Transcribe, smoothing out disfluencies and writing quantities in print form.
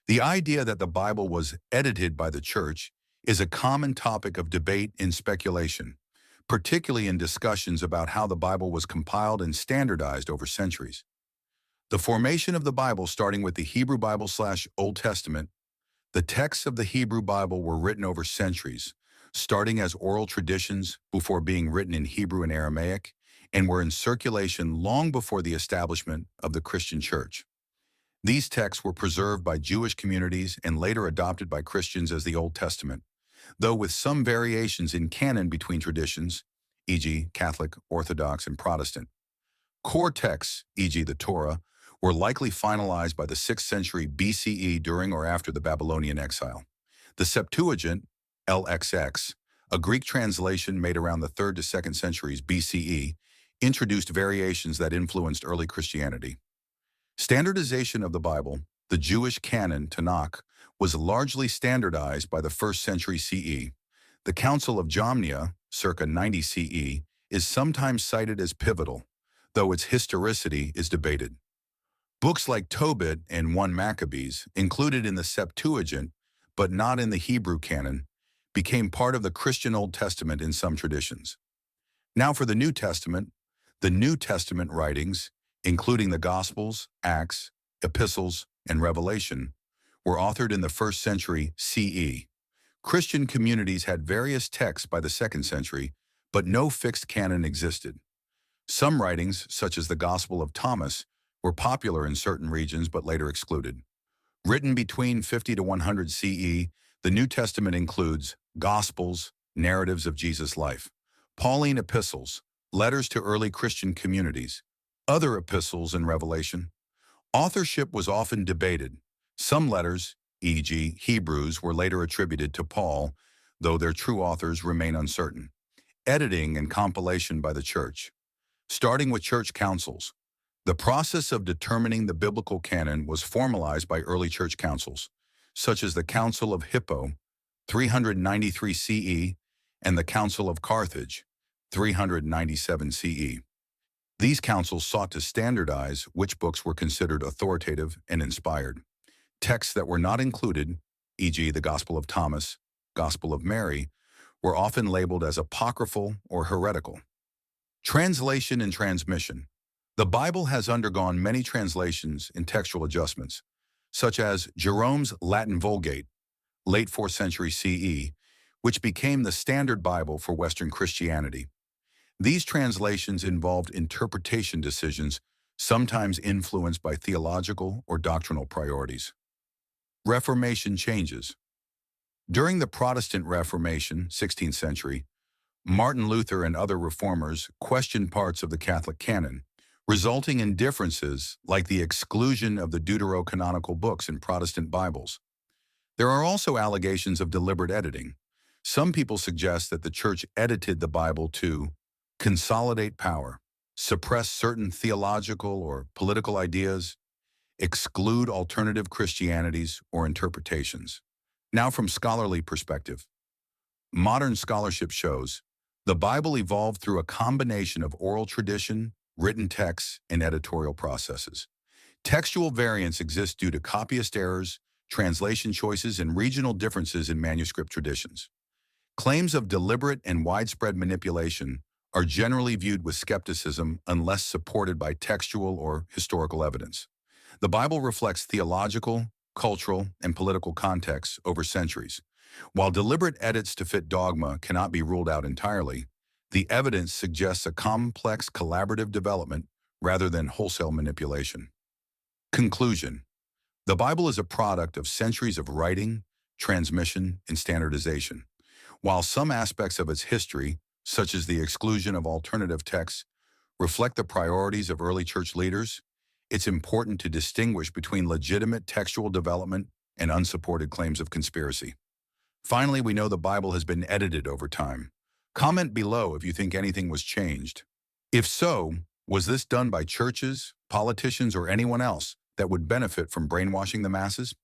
The idea that the Bible was edited by the church is a common topic of debate and speculation, particularly in discussions about how the Bible was compiled and standardized over centuries. The formation of the Bible, starting with the Hebrew Bible/Old Testament, the texts of the Hebrew Bible were written over centuries, starting as oral traditions before being written in Hebrew and Aramaic, and were in circulation long before the establishment of the Christian Church. These texts were preserved by Jewish communities and later adopted by Christians as the Old Testament, though with some variations in canon between traditions, e.g. Catholic, Orthodox, and Protestant. Core texts, e.g. the Torah, were likely finalized by the 6th century BCE during or after the Babylonian exile. The Septuagint, LXX, a Greek translation made around the 3rd to 2nd centuries BCE, introduced variations that influenced early Christianity. Standardization of the Bible, the Jewish canon, Tanakh, was largely standardized by the 1st century CE. The Council of Jamnia, circa 90 CE, is sometimes cited as pivotal, though its historicity is debated. Books like Tobit and 1 Maccabees, included in the Septuagint but not in the Hebrew canon, became part of the Christian Old Testament in some traditions. Now for the New Testament writings, including the Gospels, Acts, Epistles, and Revelation, were authored in the 1st century CE. Christian communities had various texts by the 2nd century, but no fixed canon existed. Some writings, such as the Gospel of Thomas, were popular in certain regions but later excluded. Written between 50 to 100 CE, the New Testament includes Gospels, narratives of Jesus' life, Pauline epistles, letters to early Christian communities, other epistles and Revelation. Authorship was often debated. Some letters, e.g. Hebrews, were later attributed to Paul, though their true authors remain uncertain. Editing and compilation by the Church. Starting with church councils. The process of determining the biblical canon was formalized by early church councils, such as the Council of Hippo, 393 CE, and the Council of Carthage, 397 CE. These councils sought to standardize which books were considered authoritative and inspired. Texts that were not included, e.g. the Gospel of Thomas, Gospel of Mary, were often labeled as apocryphal or heretical. Translation and transmission. The Bible has undergone many translations and textual adjustments, such as Jerome's Latin Vulgate, late 4th century CE, which became the standard Bible for Western Christianity. These translations involved interpretation decisions, sometimes influenced by theological or doctrinal priorities. Reformation changes. During the Protestant Reformation, 16th century, Martin Luther and other reformers questioned parts of the Catholic canon, resulting in differences like the exclusion of the deuterocanonical books in Protestant Bibles. There are also allegations of deliberate editing. Some people suggest that the Church edited the Bible to consolidate power, suppress certain theological or political ideas, exclude alternative Christianities or interpretations. Now from scholarly perspective. Modern scholarship shows the Bible evolved through a combination of oral tradition, written texts, and editorial processes. Textual variants exist due to copyist errors, translation choices, and regional differences in manuscript traditions. Claims of deliberate and widespread manipulation are generally viewed with skepticism unless supported by textual or historical evidence. The Bible reflects theological, cultural, and political contexts over centuries. While deliberate edits to fit dogma cannot be ruled out entirely, the evidence suggests a complex collaborative development rather than wholesale manipulation. Conclusion. The Bible is a product of centuries of writing, transmission, and standardization. While some aspects of its history, such as the exclusion of alternative texts, reflect the priorities of early church leaders, it's important to distinguish between legitimate textual development and unsupported claims of conspiracy. Finally, we know the Bible has been edited over time. Comment below if you think anything was changed. If so, was this done by churches, politicians, or anyone else that would benefit from brainwashing the masses?